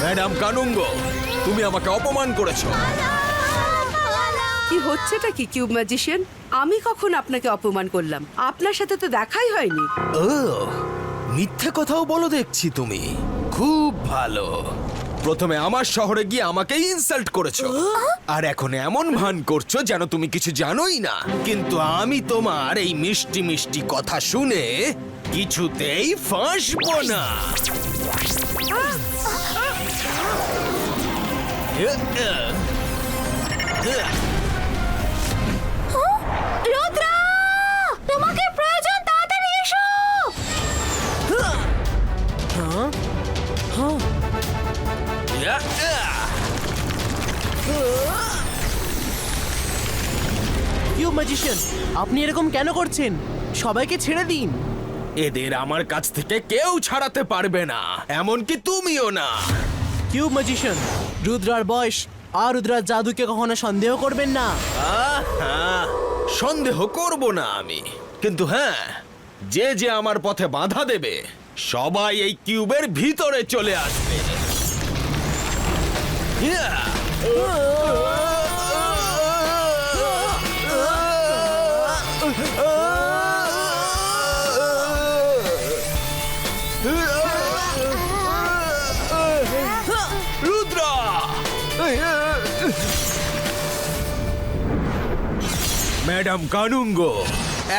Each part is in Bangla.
ম্যাডাম কানুঙ্গো, তুমি আমাকে অপমান করেছো। কি হচ্ছেটা কি কিউব ম্যাজিশিয়ান? আমি কখন আপনাকে অপমান করলাম? আপনার সাথে তো দেখাই হয়নি। ও, মিথ্যে কথাও বলো দেখছি তুমি। খুব ভালো। প্রথমে আমার শহরে গিয়ে আমাকেই ইনসাল্ট করেছো, আর এখন এমন ভান করছো যেন তুমি কিছু জানোই না। কিন্তু আমি তোমার এই মিষ্টি মিষ্টি কথা শুনে কিছুতেই ফাঁসবো না। রুদ্রা, তোমাকে প্রয়োজন, তাড়াতাড়ি এসো। কিউব ম্যাজিশিয়ান, আপনি এরকম কেন করছেন? সবাইকে ছেড়ে দিন। এদের আমার কাছ থেকে কেউ ছাড়াতে পারবে না, এমনকি তুমিও না। কিউব ম্যাজিশিয়ান, রুদ্রার বয়স আর রুদ্রার জাদুকে কখনো সন্দেহ করবেন না। হ্যাঁ, সন্দেহ করব না আমি, কিন্তু হ্যাঁ, যে যে আমার পথে বাধা দেবে সবাই এই কিউবের ভিতরে চলে আসবে। রুদ্রা, ম্যাডাম কানুঙ্গো,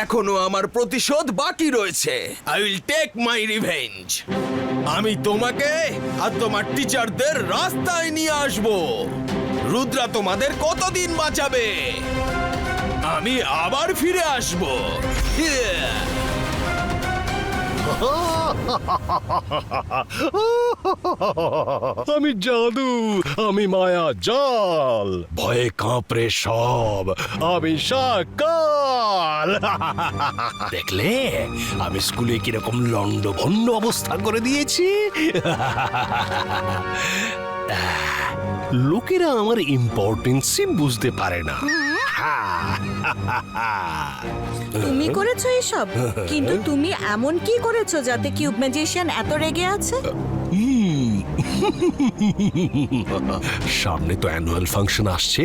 এখনো আমার প্রতিশোধ বাকি রয়েছে। I will take my revenge. আমি তোমাকে আর তোমার টিচারদের রাস্তায় নিয়ে আসব। রুদ্রা তোমাদের কতদিন বাঁচাবে? আমি আবার ফিরে আসব। আমি জাদু, আমি মায়া জাল, ভয়ে কাঁপড়ে সব, আমি সাকাল। দেখলে আমি স্কুলে কিরকম লন্ডভন্ড অবস্থা করে দিয়েছি। লোকেরা আমার ইম্পর্টেন্সই বুঝতে পারে না। তুমি করেছো এসব? কিন্তু তুমি এমন কি করেছো যাতে কিউব ম্যাজিশিয়ান এত রেগে আছে? সামনে তো অ্যানুয়াল ফাংশন আসছে।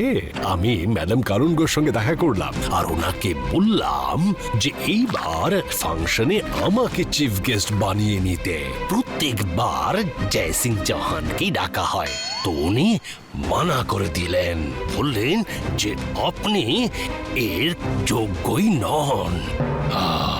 আমি ম্যাডাম কারুনগোর সঙ্গে দেখা করলাম আর ওনাকে বললাম যে এইবার ফাংশনে আমাকে চিফ গেস্ট বানিয়ে নিতে। প্রত্যেকবার জয় সিং চৌহানকেই ডাকা হয়, তো উনি মানা করে দিলেন। বললেন যে আপনি এর যোগ্যই নন।